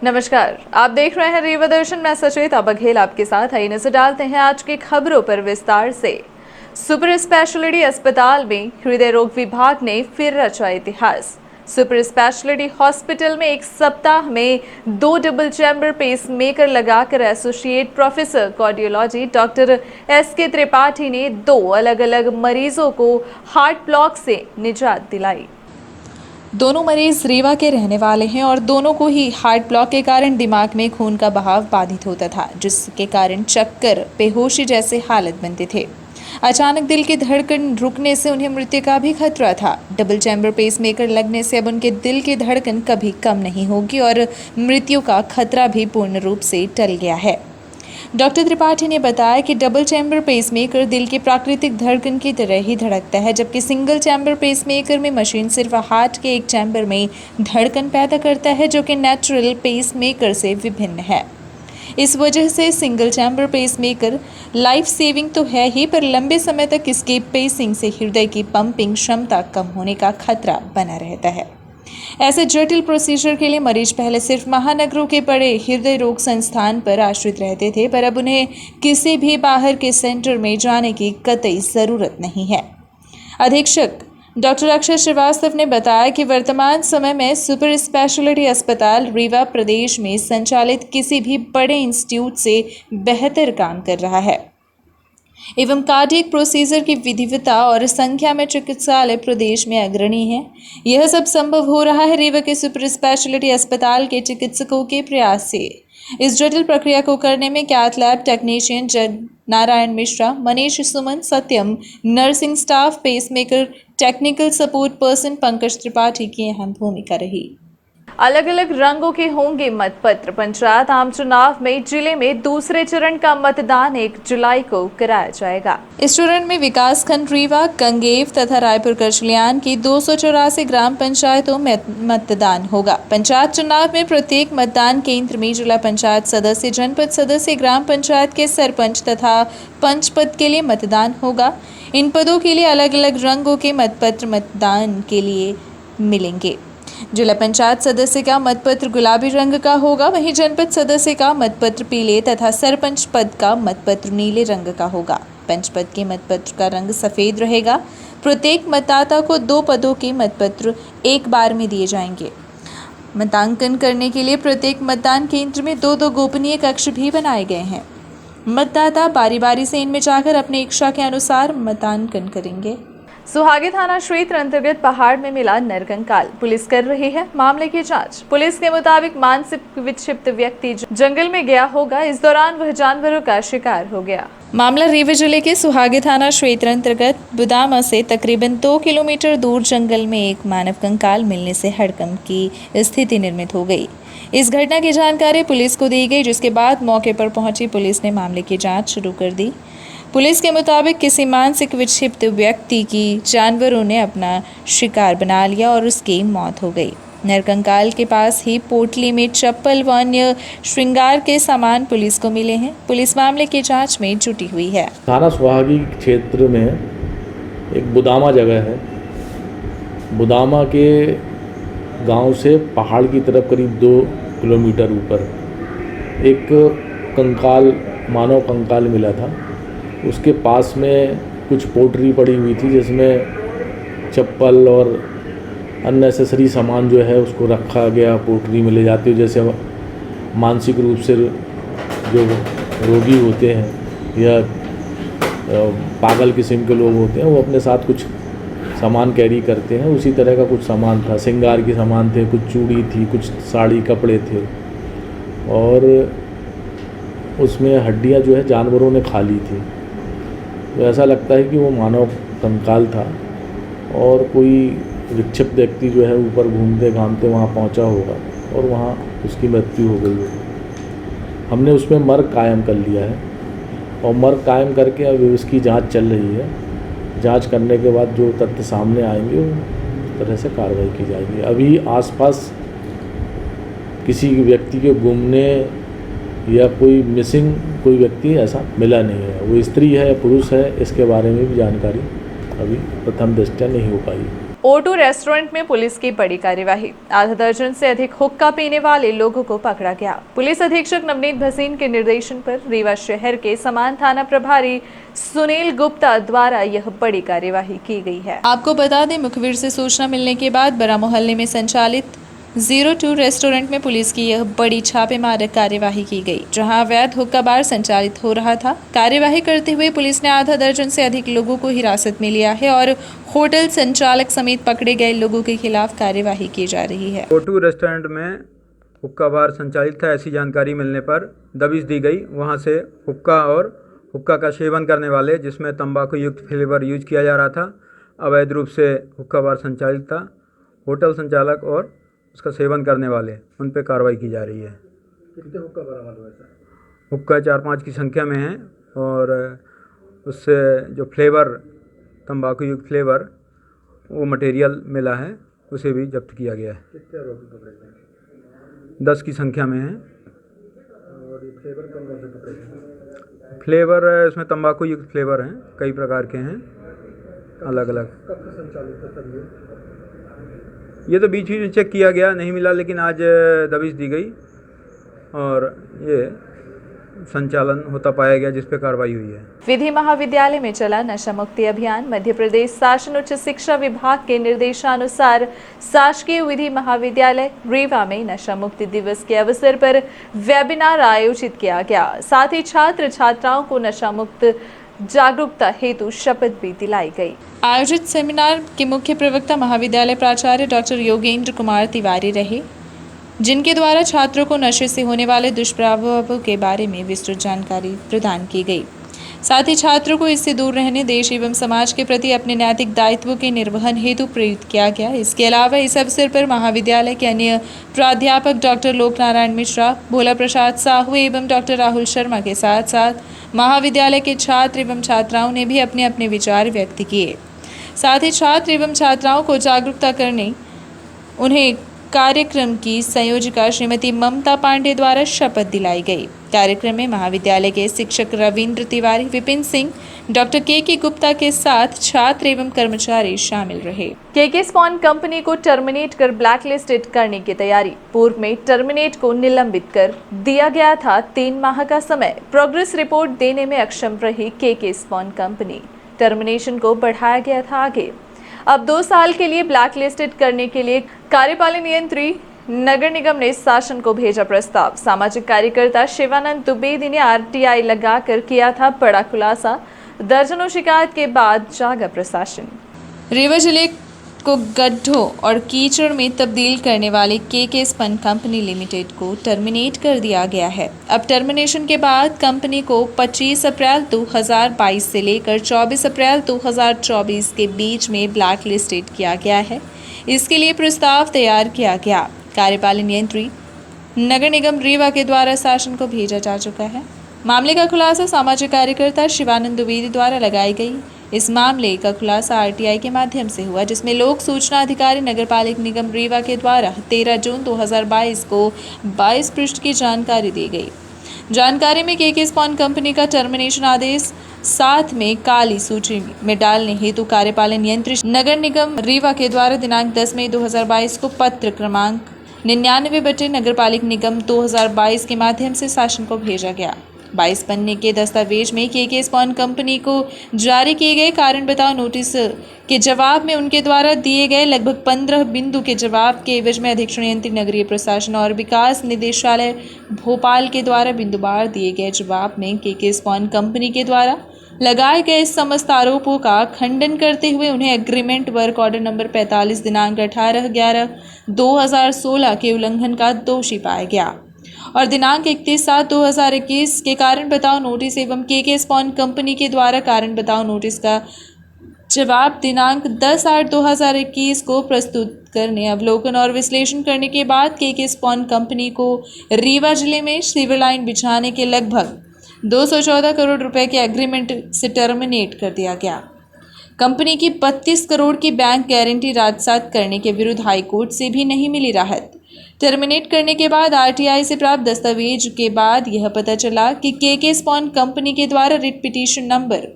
नमस्कार, आप देख रहे हैं रीवा दर्शन। मैं सचेता बघेल आपके साथ। आइए नजर डालते हैं आज की खबरों पर विस्तार से। सुपर स्पेशलिटी अस्पताल में हृदय रोग विभाग ने फिर रचा इतिहास। सुपर स्पेशलिटी हॉस्पिटल में एक सप्ताह में 2 डबल चैम्बर पेस मेकर लगाकर associate professor cardiology doctor SK Tripathi ने 2 अलग अलग मरीजों को हार्ट ब्लॉक से निजात दिलाई। दोनों मरीज रीवा के रहने वाले हैं और दोनों को ही हार्ट ब्लॉक के कारण दिमाग में खून का बहाव बाधित होता था, जिसके कारण चक्कर, बेहोशी जैसे हालत बनते थे। अचानक दिल की धड़कन रुकने से उन्हें मृत्यु का भी खतरा था। डबल चैम्बर पेसमेकर लगने से अब उनके दिल की धड़कन कभी कम नहीं होगी और मृत्यु का खतरा भी पूर्ण रूप से टल गया है। डॉक्टर त्रिपाठी ने बताया कि डबल चैम्बर पेसमेकर दिल की प्राकृतिक धड़कन की तरह ही धड़कता है, जबकि सिंगल चैम्बर पेसमेकर में मशीन सिर्फ हार्ट के एक चैम्बर में धड़कन पैदा करता है, जो कि नेचुरल पेसमेकर से विभिन्न है। इस वजह से single chamber pacemaker life saving तो है ही, पर लंबे समय तक इसके पेसिंग से हृदय की पंपिंग क्षमता कम होने का खतरा बना रहता है। ऐसे जटिल प्रोसीजर के लिए मरीज पहले सिर्फ महानगरों के बड़े हृदय रोग संस्थान पर आश्रित रहते थे, पर अब उन्हें किसी भी बाहर के सेंटर में जाने की कतई ज़रूरत नहीं है। अधीक्षक डॉक्टर अक्षय श्रीवास्तव ने बताया कि वर्तमान समय में सुपर स्पेशलिटी अस्पताल रीवा प्रदेश में संचालित किसी भी बड़े इंस्टीट्यूट से बेहतर काम कर रहा है एवं कार्डियक प्रोसीजर की विधिवता और संख्या में चिकित्सालय प्रदेश में अग्रणी है। यह सब संभव हो रहा है रीवा के सुपर स्पेशलिटी अस्पताल के चिकित्सकों के प्रयास से। इस जटिल प्रक्रिया को करने में cath lab technician Jan Narayan Mishra, Manish Suman, Satyam, nursing staff, pacemaker, technical support person Pankaj Tripathi की अहम भूमिका रही। अलग अलग रंगों के होंगे मतपत्र। पंचायत आम चुनाव में जिले में दूसरे चरण का मतदान 1 जुलाई को कराया जाएगा। इस चरण में विकास खंड रीवा, गंगेव तथा रायपुर करचलियान की 284 ग्राम पंचायतों में मतदान होगा। पंचायत चुनाव में प्रत्येक मतदान केंद्र में जिला पंचायत सदस्य, जनपद सदस्य, ग्राम पंचायत के सरपंच तथा पंच पद के लिए मतदान होगा। इन पदों के लिए अलग अलग रंगों के मतपत्र मतदान के लिए मिलेंगे। जिला पंचायत सदस्य का मतपत्र गुलाबी रंग का होगा, वहीं जनपद सदस्य का मतपत्र पीले तथा सरपंच पद का मतपत्र नीले रंग का होगा। पंच पद के मतपत्र का रंग सफेद रहेगा। प्रत्येक मतदाता को 2 पदों के मतपत्र एक बार में दिए जाएंगे। मतांकन करने के लिए प्रत्येक मतदान केंद्र में 2-2 गोपनीय कक्ष भी बनाए गए हैं। मतदाता बारी बारी से इनमें जाकर अपनी इच्छा के अनुसार मतांकन करेंगे। सुहागी थाना क्षेत्र अंतर्गत पहाड़ में मिला नरकंकाल। पुलिस कर रही है मामले की जांच। पुलिस के मुताबिक मानसिक विक्षिप्त व्यक्ति जंगल में गया होगा। इस दौरान वह जानवरों का शिकार हो गया। मामला रीवा जिले के सुहागी थाना क्षेत्र अंतर्गत बुदामा से तकरीबन 2 किलोमीटर दूर जंगल में एक मानव कंकाल मिलने से हड़कंप की स्थिति निर्मित हो गई। इस घटना की जानकारी पुलिस को दी गई, जिसके बाद मौके पर पहुंची पुलिस ने मामले की जाँच शुरू कर दी। पुलिस के मुताबिक किसी मानसिक विक्षिप्त व्यक्ति की जानवरों ने अपना शिकार बना लिया और उसकी मौत हो गई। नरकंकाल के पास ही पोटली में चप्पल व अन्य श्रृंगार के सामान पुलिस को मिले हैं। पुलिस मामले की जांच में जुटी हुई है। थाना सुहागी क्षेत्र में एक बुदामा जगह है। बुदामा के गांव से पहाड़ की तरफ करीब 2 किलोमीटर ऊपर एक कंकाल, मानव कंकाल मिला था। उसके पास में कुछ पोटरी पड़ी हुई थी, जिसमें चप्पल और अननेसेसरी सामान जो है उसको रखा गया। पोटरी में ले जाते हुए, जैसे मानसिक रूप से जो रोगी होते हैं या पागल किस्म के लोग होते हैं, वो अपने साथ कुछ सामान कैरी करते हैं, उसी तरह का कुछ सामान था। श्रृंगार के सामान थे, कुछ चूड़ी थी, कुछ साड़ी, कपड़े थे और उसमें हड्डियां जो है जानवरों ने खा ली थी। तो ऐसा लगता है कि वो मानव कंकाल था और कोई विक्षिप्त व्यक्ति जो है ऊपर घूमते घामते वहाँ पहुँचा होगा और वहाँ उसकी मृत्यु हो गई होगी। हमने उसमें मर्ग कायम कर लिया है और मर्ग कायम करके अब उसकी जांच चल रही है। जांच करने के बाद जो तथ्य सामने आएंगे उस तरह से कार्रवाई की जाएगी। अभी आसपास किसी व्यक्ति के गुमने या कोई मिसिंग कोई व्यक्ति ऐसा मिला नहीं है। वो स्त्री है या पुरुष है, इसके बारे में भी जानकारी अभी प्रथम दृष्टया नहीं हो पाई। O2 रेस्टोरेंट में पुलिस की बड़ी कार्यवाही। आधा दर्जन से अधिक हुक्का पीने वाले लोगों को पकड़ा गया। पुलिस अधीक्षक नवनीत भसीन के निर्देशन पर रीवा शहर के समान थाना प्रभारी सुनील गुप्ता द्वारा यह बड़ी कार्यवाही की गई है। आपको बता दें, मुखबिर से सूचना मिलने के बाद बड़ा मोहल्ले में संचालित 02 रेस्टोरेंट में पुलिस की यह बड़ी छापेमार कार्यवाही की गई, जहां अवैध हुक्का बार संचालित हो रहा था। कार्यवाही करते हुए पुलिस ने आधा दर्जन से अधिक लोगों को हिरासत में लिया है और होटल संचालक समेत पकड़े गए लोगों के खिलाफ कार्यवाही की जा रही है। O2 रेस्टोरेंट में हुक्का बार संचालित था, ऐसी जानकारी मिलने पर दबिश दी गई। वहां से हुक्का का सेवन करने वाले, जिसमें तंबाकू युक्त फ्लेवर यूज किया जा रहा था, अवैध रूप से हुक्का बार संचालित था। होटल संचालक और उसका सेवन करने वाले, उन पर कार्रवाई की जा रही है। कितने हुक्का बरामद हुए सर? हुक्का 4-5 की संख्या में है और उससे जो फ्लेवर, तंबाकू युक्त फ्लेवर, वो मटेरियल मिला है, उसे भी जब्त किया गया है। कितने आरोपी पकड़े गए? 10 की संख्या में है। और ये फ्लेवर कौन कौन से पकड़े गए? फ्लेवर इसमें तंबाकू युक्त फ्लेवर हैं, कई प्रकार के हैं, अलग अलग। कब से संचालित था सर ये तो बीच में चेक किया गया, नहीं मिला, लेकिन आज दबिश दी गई और ये संचालन होता पाया गया, जिस पे कार्रवाई हुई है। विधि महाविद्यालय में चला नशा मुक्ति अभियान। मध्य प्रदेश शासन उच्च शिक्षा विभाग के निर्देशानुसार शासकीय विधि महाविद्यालय रीवा में नशा मुक्ति दिवस के अवसर पर वेबिनार आयोजित किया गया। साथ ही छात्र छात्राओं को नशा मुक्त जागरूकता हेतु शपथ भी दिलाई गई। आयोजित सेमिनार के मुख्य प्रवक्ता महाविद्यालय प्राचार्य डॉक्टर योगेंद्र कुमार तिवारी रहे, जिनके द्वारा छात्रों को नशे से होने वाले दुष्प्रभावों के बारे में विस्तृत जानकारी प्रदान की गई। साथ ही छात्रों को इससे दूर रहने, देश एवं समाज के प्रति अपने नैतिक दायित्वों के निर्वहन हेतु प्रेरित किया गया। इसके अलावा इस अवसर पर महाविद्यालय के अन्य प्राध्यापक डॉक्टर लोक नारायण मिश्रा, भोला प्रसाद साहू एवं डॉक्टर राहुल शर्मा के साथ साथ महाविद्यालय के छात्र एवं छात्राओं ने भी अपने अपने विचार व्यक्त किए। साथ ही छात्र एवं छात्राओं को जागरूकता करने उन्हें कार्यक्रम की संयोजिका श्रीमती ममता पांडे द्वारा शपथ दिलाई गई। कार्यक्रम में महाविद्यालय के शिक्षक रविंद्र तिवारी, विपिन सिंह, डॉक्टर के गुप्ता के साथ छात्र एवं कर्मचारी शामिल रहे। के स्पॉन कंपनी को टर्मिनेट कर ब्लैकलिस्टेड करने की तैयारी। पूर्व में टर्मिनेट को निलंबित कर दिया गया था 3 माह का समय। प्रोग्रेस रिपोर्ट देने में अक्षम रही के स्पॉन कंपनी। टर्मिनेशन को बढ़ाया गया था आगे। अब 2 साल के लिए ब्लैकलिस्टेड करने के लिए कार्यपालन यंत्री नगर निगम ने शासन को भेजा प्रस्ताव। सामाजिक कार्यकर्ता शिवानंद द्विवेदी ने RTI लगाकर किया था बड़ा खुलासा। दर्जनों शिकायत के बाद जागा प्रशासन। रीवा जिले को गड्ढों और कीचड़ में तब्दील करने वाली के स्पन कंपनी लिमिटेड को टर्मिनेट कर दिया गया है। अब टर्मिनेशन के बाद कंपनी को 25 अप्रैल 2022 से लेकर 24 अप्रैल 2024 के बीच में ब्लैक लिस्टेड किया गया है। इसके लिए प्रस्ताव तैयार किया गया। कार्यपालन यंत्री नगर निगम रीवा के द्वारा शासन को भेजा जा चुका है। मामले का खुलासा सामाजिक कार्यकर्ता शिवानंद द्विवेदी द्वारा लगाई गई। इस मामले का खुलासा RTI के माध्यम से हुआ, जिसमें लोक सूचना अधिकारी नगरपालिक निगम रीवा के द्वारा 13 जून 2022 को 22 पृष्ठ की जानकारी दी गई। जानकारी में के स्पॉन कंपनी का टर्मिनेशन आदेश साथ में काली सूची में डालने हेतु कार्यपालन यंत्री नगर निगम रीवा के द्वारा दिनांक 10 मई 2022 को पत्र क्रमांक 99 नगरपालिक निगम 2022 के माध्यम से शासन को भेजा गया। 22 पन्ने के दस्तावेज में के स्पॉन कंपनी को जारी किए गए कारण बताओ नोटिस के जवाब में उनके द्वारा दिए गए लगभग 15 बिंदु के जवाब के एवज में अधीक्षण यंत्री नगरीय प्रशासन और विकास निदेशालय भोपाल के द्वारा बिंदुवार दिए गए जवाब में के स्पॉन कंपनी के द्वारा लगाए गए समस्त आरोपों का खंडन करते हुए उन्हें एग्रीमेंट वर्क ऑर्डर नंबर 45 दिनांक 18/11/2016 के उल्लंघन का दोषी पाया गया और दिनांक 31/7/2021 के कारण बताओ नोटिस एवं के स्पॉन कंपनी के द्वारा कारण बताओ नोटिस का जवाब दिनांक 10/8/2021 को प्रस्तुत करने, अवलोकन और विश्लेषण करने के बाद के स्पॉन कंपनी को रीवा जिले में सीवर लाइन बिछाने के लगभग 214 करोड़ रुपए के एग्रीमेंट से टर्मिनेट कर दिया गया। कंपनी की 32 करोड़ की बैंक गारंटी राजसात करने के विरुद्ध हाईकोर्ट से भी नहीं मिली राहत। टर्मिनेट करने के बाद RTI से प्राप्त दस्तावेज के बाद यह पता चला कि के स्पॉन कंपनी के द्वारा रिट पिटीशन नंबर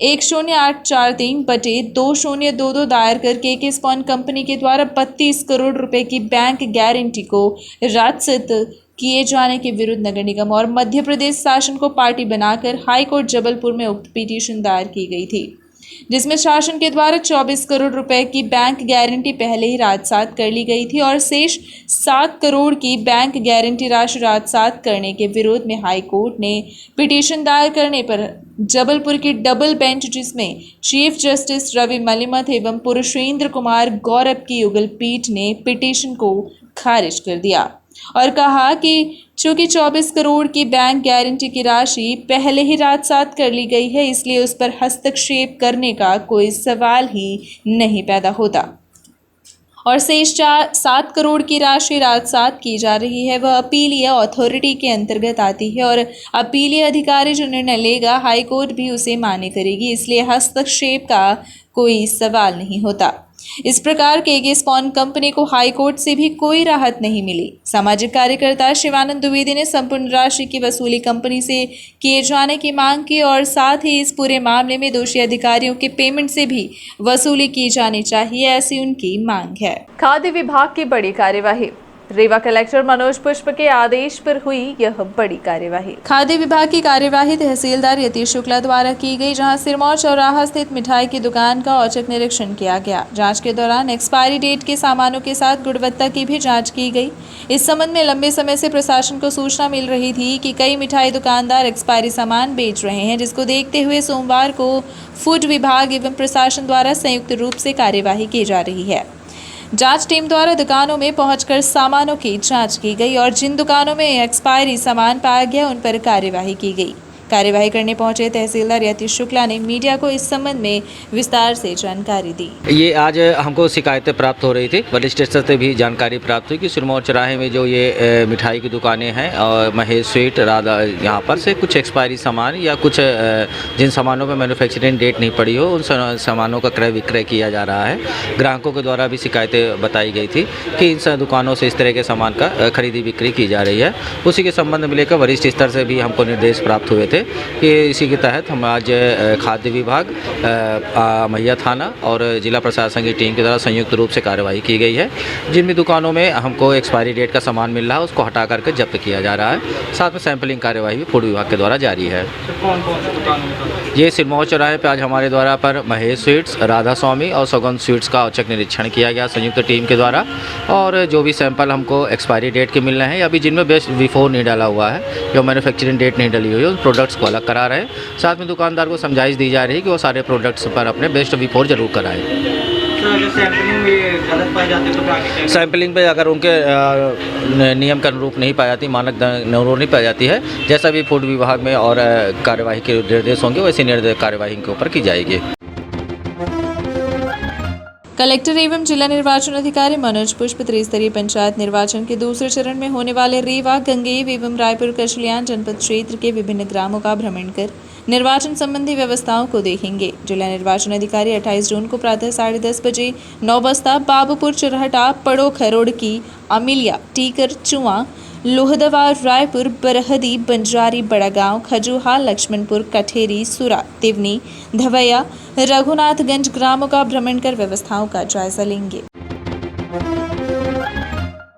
1083/2022 दायर कर के स्पॉन कंपनी के द्वारा 32 करोड़ रुपए की बैंक गारंटी को राजसिद्ध किए जाने के विरुद्ध नगर निगम और मध्य प्रदेश शासन को पार्टी बनाकर हाईकोर्ट जबलपुर में उक्त पिटीशन दायर की गई थी, जिसमें शासन के द्वारा 24 करोड़ रुपए की बैंक गारंटी पहले ही राजसात कर ली गई थी और शेष 7 करोड़ की बैंक गारंटी राशि राजसात करने के विरोध में हाई कोर्ट ने पिटीशन दायर करने पर जबलपुर की डबल बेंच, जिसमें चीफ जस्टिस रवि मलिमथ एवं पुरुषेंद्र कुमार गौरव की युगल पीठ ने पिटीशन को खारिज कर दिया और कहा कि चूंकि 24 करोड़ की बैंक गारंटी की राशि पहले ही राजसात कर ली गई है, इसलिए उस पर हस्तक्षेप करने का कोई सवाल ही नहीं पैदा होता और शेष 7 करोड़ की राशि राजसात की जा रही है वह अपीलीय अथॉरिटी के अंतर्गत आती है और अपीलीय अधिकारी जो निर्णय लेगा हाईकोर्ट भी उसे मान्य करेगी, इसलिए हस्तक्षेप का कोई सवाल नहीं होता। इस प्रकार के स्पॉन कंपनी को हाईकोर्ट से भी कोई राहत नहीं मिली। सामाजिक कार्यकर्ता शिवानंद द्विवेदी ने संपूर्ण राशि की वसूली कंपनी से किए जाने की मांग की और साथ ही इस पूरे मामले में दोषी अधिकारियों के पेमेंट से भी वसूली की जानी चाहिए, ऐसी उनकी मांग है। खाद्य विभाग की बड़ी कार्यवाही। रीवा कलेक्टर मनोज पुष्प के आदेश पर हुई यह बड़ी कार्यवाही। खाद्य विभाग की कार्यवाही तहसीलदार यतीश शुक्ला द्वारा की गई, जहां सिरमौर चौराहा स्थित मिठाई की दुकान का औचक निरीक्षण किया गया। जांच के दौरान एक्सपायरी डेट के सामानों के साथ गुणवत्ता की भी जांच की गई। इस संबंध में लंबे समय से प्रशासन को सूचना मिल रही थी कि कई मिठाई दुकानदार एक्सपायरी सामान बेच रहे हैं, जिसको देखते हुए सोमवार को फूड विभाग एवं प्रशासन द्वारा संयुक्त रूप से कार्यवाही की जा रही है। जांच टीम द्वारा दुकानों में पहुंचकर सामानों की जांच की गई और जिन दुकानों में एक्सपायरी सामान पाया गया उन पर कार्यवाही की गई। कार्यवाही करने पहुंचे तहसीलदार यतीश शुक्ला ने मीडिया को इस संबंध में विस्तार से जानकारी दी। ये आज हमको शिकायतें प्राप्त हो रही थी, वरिष्ठ स्तर से भी जानकारी प्राप्त हुई कि सिरमौर चौराहे में जो ये मिठाई की दुकानें हैं और महेश स्वीट राधा, यहाँ पर से कुछ एक्सपायरी सामान या कुछ जिन सामानों पर मैन्युफैक्चरिंग डेट नहीं पड़ी हो उन सामानों का क्रय विक्रय किया जा रहा है। ग्राहकों के द्वारा भी शिकायतें बताई गई थी कि इन दुकानों से इस तरह के सामान का खरीदी बिक्री की जा रही है। उसी के संबंध में लेकर वरिष्ठ स्तर से भी हमको निर्देश प्राप्त हुए थे कि इसी के तहत हम आज खाद्य विभाग, मैया थाना और जिला प्रशासन की टीम के द्वारा संयुक्त रूप से कार्यवाही की गई है। जिन भी दुकानों में हमको एक्सपायरी डेट का सामान मिल रहा है उसको हटा करके जब्त किया जा रहा है। साथ में सैंपलिंग कार्यवाही भी फूड विभाग के द्वारा जारी है। ये सिरमौर चौराहे पर आज हमारे द्वारा पर महेश स्वीट्स, राधा स्वामी और सौगंध स्वीट्स का औचक निरीक्षण किया गया संयुक्त टीम के द्वारा, और जो भी सैंपल हमको एक्सपायरी डेट के मिल रहे हैं या भी जिनमें बेस्ट बिफोर नहीं डाला हुआ है, जो मैन्युफैक्चरिंग डेट नहीं डली हुई है, उन प्रोडक्ट्स को अलग करा रहे हैं। साथ में दुकानदार को समझाइश दी जा रही है कि वो सारे प्रोडक्ट्स पर अपने बेस्ट बिफोर जरूर कराएं। सैंपलिंग पे अगर उनके नियम के अनुरूप नहीं पाई जाती, मानक अनुरूप नहीं पाई जाती है, जैसा भी फूड विभाग में और कार्यवाही के निर्देश होंगे वैसी निर्देश कार्यवाही के ऊपर की जाएगी। कलेक्टर एवं जिला निर्वाचन अधिकारी मनोज पुष्प त्रिस्तरीय पंचायत निर्वाचन के दूसरे चरण में होने वाले रीवा, गंगेव एवं रायपुर कचलियान जनपद क्षेत्र के विभिन्न ग्रामों का भ्रमण कर निर्वाचन संबंधी व्यवस्थाओं को देखेंगे। जिला निर्वाचन अधिकारी 28 जून को प्रातः 10:30 बजे नौबस्ता, बाबूपुर, चुरहटा, पड़ो, खरोड़की, अमिलिया, टीकर, चुआ, लोहदवा, रायपुर, बरहदी, बंजारी, बड़ागांव, खजूहा, लक्ष्मणपुर, कठेरी, सुरा, तिवनी, धवैया, रघुनाथगंज ग्रामों का भ्रमण कर व्यवस्थाओं का जायजा लेंगे।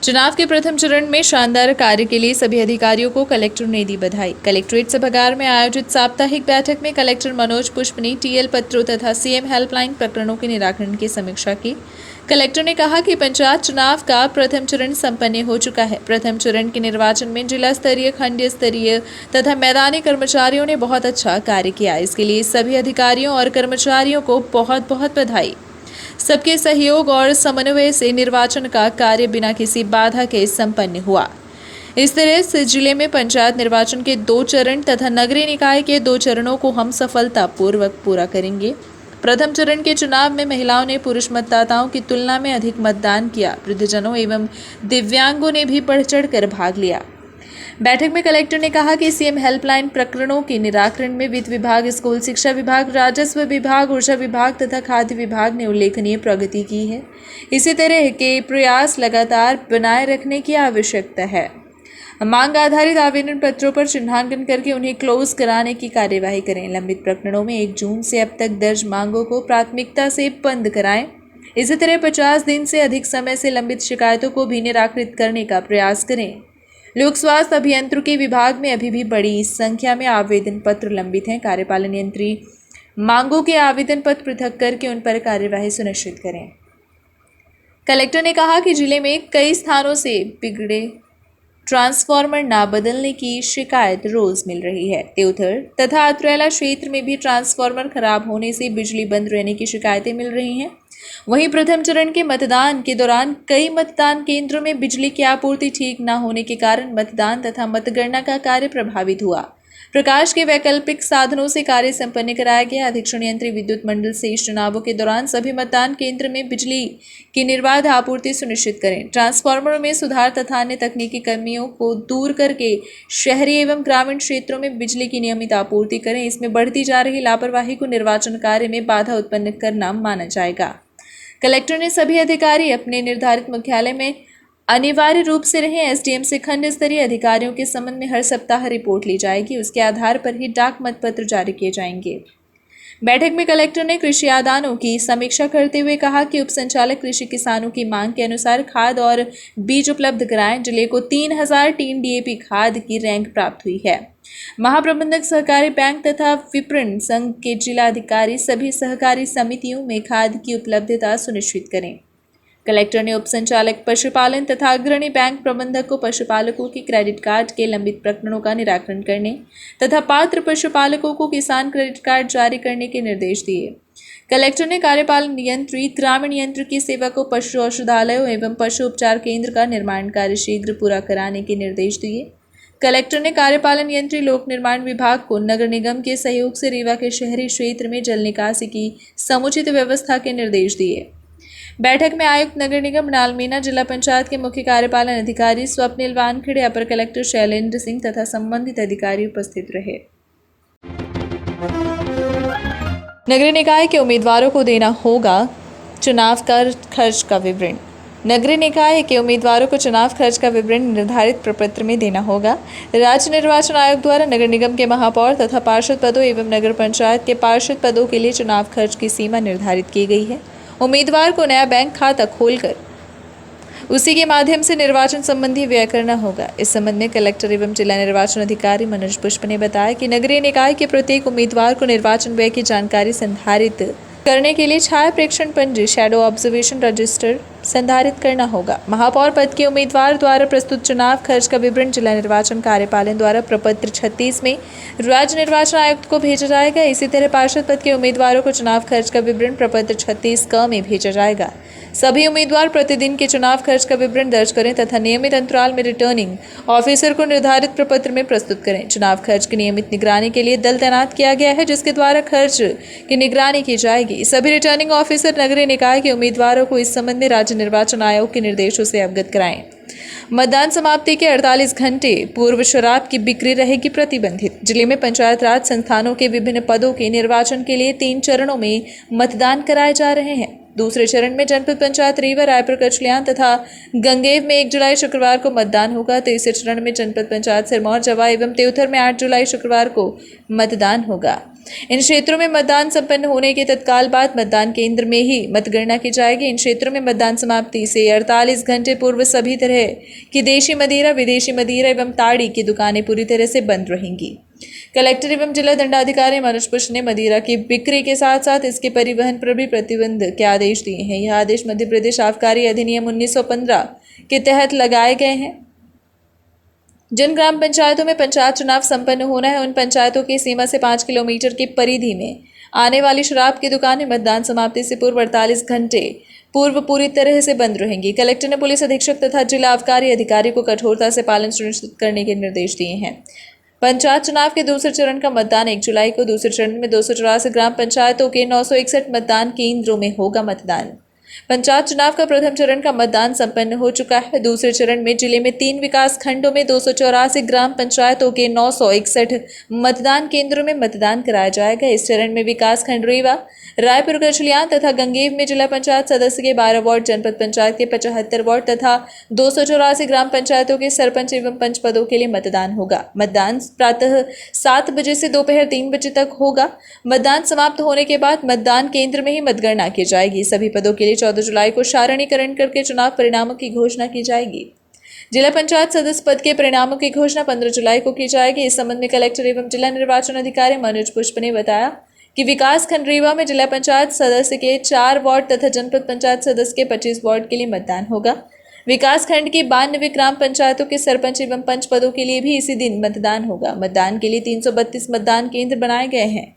चुनाव के प्रथम चरण में शानदार कार्य के लिए सभी अधिकारियों को कलेक्टर ने दी बधाई। कलेक्ट्रेट सभागार में आयोजित साप्ताहिक बैठक में कलेक्टर मनोज पुष्प ने टीएल पत्रों तथा सीएम हेल्पलाइन प्रकरणों के निराकरण की समीक्षा की। कलेक्टर ने कहा कि पंचायत चुनाव का प्रथम चरण संपन्न हो चुका है। प्रथम चरण के निर्वाचन में जिला स्तरीय, खंड स्तरीय तथा मैदानी कर्मचारियों ने बहुत अच्छा कार्य किया। इसके लिए सभी अधिकारियों और कर्मचारियों को बहुत बहुत बधाई। सबके सहयोग और समन्वय से निर्वाचन का कार्य बिना किसी बाधा के संपन्न हुआ। इस तरह से जिले में पंचायत निर्वाचन के 2 चरण तथा नगरीय निकाय के 2 चरणों को हम सफलतापूर्वक पूरा करेंगे। प्रथम चरण के चुनाव में महिलाओं ने पुरुष मतदाताओं की तुलना में अधिक मतदान किया। वृद्धजनों एवं दिव्यांगों ने भी बढ़ चढ़ कर भाग लिया। बैठक में कलेक्टर ने कहा कि सीएम हेल्पलाइन प्रकरणों के निराकरण में वित्त विभाग, स्कूल शिक्षा विभाग, राजस्व विभाग, ऊर्जा विभाग तथा खाद्य विभाग ने उल्लेखनीय प्रगति की है। इसी तरह के प्रयास लगातार बनाए रखने की आवश्यकता है। मांग आधारित आवेदन पत्रों पर चिन्हांकन करके उन्हें क्लोज कराने की कार्यवाही करें। लंबित प्रकरणों में 1 जून से अब तक दर्ज मांगों को प्राथमिकता से बंद कराएं। इसी तरह 50 दिन से अधिक समय से लंबित शिकायतों को भी निराकृत करने का प्रयास करें। लोक स्वास्थ्य अभियंत्रिकी विभाग में अभी भी बड़ी संख्या में आवेदन पत्र लंबित हैं। कार्यपालन यंत्री मांगों के आवेदन पत्र पृथक करके उन पर कार्यवाही सुनिश्चित करें। कलेक्टर ने कहा कि जिले में कई स्थानों से बिगड़े ट्रांसफार्मर ना बदलने की शिकायत रोज मिल रही है। त्योथर तथा अतरेला क्षेत्र में भी ट्रांसफार्मर खराब होने से बिजली बंद रहने की शिकायतें मिल रही हैं। वहीं प्रथम चरण के मतदान के दौरान कई मतदान केंद्रों में बिजली की आपूर्ति ठीक न होने के कारण मतदान तथा मतगणना का कार्य प्रभावित हुआ। प्रकाश के वैकल्पिक साधनों से कार्य संपन्न कराया गया। अधीक्षण यंत्री विद्युत मंडल से इस चुनावों के दौरान सभी मतदान केंद्र में बिजली की निर्बाध आपूर्ति सुनिश्चित करें। ट्रांसफार्मरों में सुधार तथा अन्य तकनीकी कमियों को दूर करके शहरी एवं ग्रामीण क्षेत्रों में बिजली की नियमित आपूर्ति करें। इसमें बढ़ती जा रही लापरवाही को निर्वाचन कार्य में बाधा उत्पन्न करना माना जाएगा। कलेक्टर ने सभी अधिकारी अपने निर्धारित मुख्यालय में अनिवार्य रूप से रहें। एसडीएम से खंड स्तरीय अधिकारियों के संबंध में हर सप्ताह रिपोर्ट ली जाएगी। उसके आधार पर ही डाक मतपत्र जारी किए जाएंगे। बैठक में कलेक्टर ने कृषि आदानों की समीक्षा करते हुए कहा कि उप संचालक कृषि किसानों की मांग के अनुसार खाद और बीज उपलब्ध कराएं। जिले को 3000 टीन डीएपी खाद की रैंक प्राप्त हुई है। महाप्रबंधक सहकारी बैंक तथा विपणन संघ के जिला अधिकारी सभी सहकारी समितियों में खाद की उपलब्धता सुनिश्चित करें। कलेक्टर ने उप संचालक पशुपालन तथा अग्रणी बैंक प्रबंधक को पशुपालकों के क्रेडिट कार्ड के लंबित प्रकरणों का निराकरण करने तथा पात्र पशुपालकों को किसान क्रेडिट कार्ड जारी करने के निर्देश दिए। कलेक्टर ने कार्यपालन यंत्री ग्रामीण यंत्र की सेवा को पशु औषधालयों एवं पशु उपचार केंद्र का निर्माण कार्य शीघ्र पूरा कराने के निर्देश दिए। कलेक्टर ने कार्यपालन यंत्री लोक निर्माण विभाग को नगर निगम के सहयोग से रीवा के शहरी क्षेत्र में जल निकासी की समुचित व्यवस्था के निर्देश दिए। बैठक में आयुक्त नगर निगम नालमीना, जिला पंचायत के मुख्य कार्यपालन अधिकारी स्वप्निल वानखेड़े, अपर कलेक्टर शैलेंद्र सिंह तथा संबंधित अधिकारी उपस्थित रहे। नगरीय निकाय के उम्मीदवारों को देना होगा चुनाव खर्च का विवरण। नगरीय निकाय के उम्मीदवारों को चुनाव खर्च का विवरण निर्धारित प्रपत्र में देना होगा। राज्य निर्वाचन आयोग द्वारा नगर निगम के महापौर तथा पार्षद पदों एवं नगर पंचायत के पार्षद पदों के लिए चुनाव खर्च की सीमा निर्धारित की गई है। उम्मीदवार को नया बैंक खाता खोलकर उसी के माध्यम से निर्वाचन संबंधी व्यय करना होगा। इस संबंध में कलेक्टर एवं जिला निर्वाचन अधिकारी मनोज पुष्प ने बताया कि नगरीय निकाय के प्रत्येक उम्मीदवार को निर्वाचन व्यय की जानकारी संधारित करने के लिए छाया प्रेक्षण पंजी शैडो ऑब्जर्वेशन रजिस्टर संधारित करना होगा। महापौर पद के उम्मीदवार द्वारा प्रस्तुत चुनाव खर्च का विवरण जिला निर्वाचन कार्यपालन द्वारा प्रपत्र 36 में राज्य निर्वाचन आयुक्त को भेजा जाएगा। इसी तरह पार्षद पद के उम्मीदवारों को चुनाव खर्च का विवरण प्रपत्र 36 क में भेजा जाएगा। सभी उम्मीदवार प्रतिदिन के चुनाव खर्च का विवरण दर्ज करें तथा नियमित अंतराल में रिटर्निंग ऑफिसर को निर्धारित प्रपत्र में प्रस्तुत करें। चुनाव खर्च की नियमित निगरानी के लिए दल तैनात किया गया है, जिसके द्वारा खर्च की निगरानी की जाएगी। सभी रिटर्निंग ऑफिसर नगरीय निकाय के उम्मीदवारों को इस संबंध में राज्य निर्वाचन आयोग के निर्देशों से अवगत कराएं। मतदान समाप्ति के 48 घंटे पूर्व शराब की बिक्री रहेगी प्रतिबंधित। जिले में पंचायत राज संस्थानों के विभिन्न पदों के निर्वाचन के लिए 3 चरणों में मतदान कराए जा रहे हैं। दूसरे चरण में जनपद पंचायत रीवा, रायपुर, कचलियान तथा गंगेव में 1 जुलाई शुक्रवार को मतदान होगा। तीसरे चरण में जनपद पंचायत सिरमौर, जवा एवं त्योथर में 8 जुलाई शुक्रवार को मतदान होगा। इन क्षेत्रों में मतदान संपन्न होने के तत्काल बाद मतदान केंद्र में ही मतगणना की जाएगी। इन क्षेत्रों में मतदान समाप्ति से 48 घंटे पूर्व सभी तरह की देशी मदिरा, विदेशी मदिरा एवं ताड़ी की दुकानें पूरी तरह से बंद रहेंगी। कलेक्टर एवं जिला दंडाधिकारी मनोज पुष्प ने मदिरा की बिक्री के साथ साथ इसके परिवहन पर भी प्रतिबंध के आदेश दिए हैं। यह आदेश मध्य प्रदेश आबकारी अधिनियम 1915 के तहत लगाए गए हैं। जिन ग्राम पंचायतों में पंचायत चुनाव संपन्न होना है, उन पंचायतों की सीमा से 5 किलोमीटर की परिधि में आने वाली शराब की दुकानें मतदान समाप्ति से पूर्व 48 घंटे पूर्व पूरी तरह से बंद रहेंगी। कलेक्टर ने पुलिस अधीक्षक तथा जिला आबकारी अधिकारी को कठोरता से पालन सुनिश्चित करने के निर्देश दिए हैं। पंचायत चुनाव के दूसरे चरण का मतदान 1 जुलाई को, दूसरे चरण में 284 ग्राम पंचायतों के 961 मतदान केंद्रों में होगा मतदान। पंचायत चुनाव का प्रथम चरण का मतदान संपन्न हो चुका है। दूसरे चरण में जिले में 3 विकास खंडों में 284 ग्राम पंचायतों के 961 मतदान केंद्रों में मतदान कराया जाएगा। इस चरण में विकास खंड रीवा, रायपुर कचलियान तथा गंगेव में जिला पंचायत सदस्य के 12 वार्ड, जनपद पंचायत के 75 वार्ड तथा 284 ग्राम पंचायतों के सरपंच एवं पंच पदों के लिए मतदान होगा। मतदान प्रातः 7 बजे से दोपहर 3 बजे तक होगा। मतदान समाप्त होने के बाद मतदान केंद्र में ही मतगणना की जाएगी। सभी पदों के लिए 14 जुलाई को सारणीकरण करके चुनाव परिणामों की घोषणा की जाएगी। जिला पंचायत सदस्य पद के परिणामों की घोषणा 15 जुलाई को की जाएगी। इस संबंध में कलेक्टर एवं जिला निर्वाचन अधिकारी मनोज पुष्प ने बताया कि विकास खंड रीवा में जिला पंचायत सदस्य के 4 वार्ड तथा जनपद पंचायत सदस्य के 25 वार्ड के लिए मतदान होगा। विकास खंड की 92 ग्राम पंचायतों के सरपंच एवं पंच पदों के लिए भी इसी दिन मतदान होगा। मतदान के लिए 332 मतदान केंद्र बनाए गए हैं।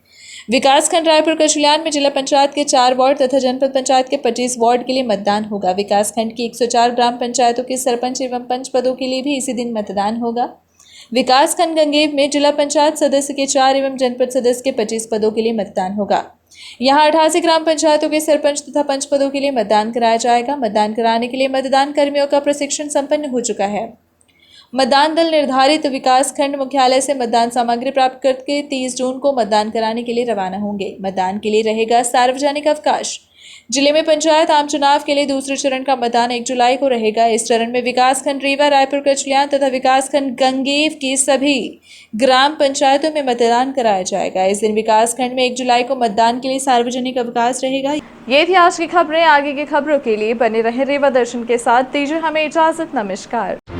विकास खंड रायपुर कचलियान में जिला पंचायत के 4 वार्ड तथा जनपद पंचायत के 25 वार्ड के लिए मतदान होगा। विकास खंड की 104 ग्राम पंचायतों के सरपंच एवं पंच पदों के लिए भी इसी दिन मतदान होगा। विकास खंड गंगेव में जिला पंचायत सदस्य के 4 एवं जनपद सदस्य के 25 पदों के लिए मतदान होगा। यहाँ 88 ग्राम पंचायतों के सरपंच तथा पंच पदों के लिए मतदान कराया जाएगा। मतदान कराने के लिए मतदान कर्मियों का प्रशिक्षण संपन्न हो चुका है। मतदान दल निर्धारित विकास खंड मुख्यालय से मतदान सामग्री प्राप्त करके 30 जून को मतदान कराने के लिए रवाना होंगे। मतदान के लिए रहेगा सार्वजनिक अवकाश। जिले में पंचायत आम चुनाव के लिए दूसरे चरण का मतदान 1 जुलाई को रहेगा। इस चरण में विकास खंड रीवा, रायपुर कचलियान तथा विकास खंड गंगेव की सभी ग्राम पंचायतों में मतदान कराया जाएगा। इस दिन विकास खंड में 1 जुलाई को मतदान के लिए सार्वजनिक अवकाश रहेगा। ये थी आज की खबरें। आगे की खबरों के लिए बने रहे रेवा दर्शन के साथ। दीजिए हमें इजाजत। नमस्कार।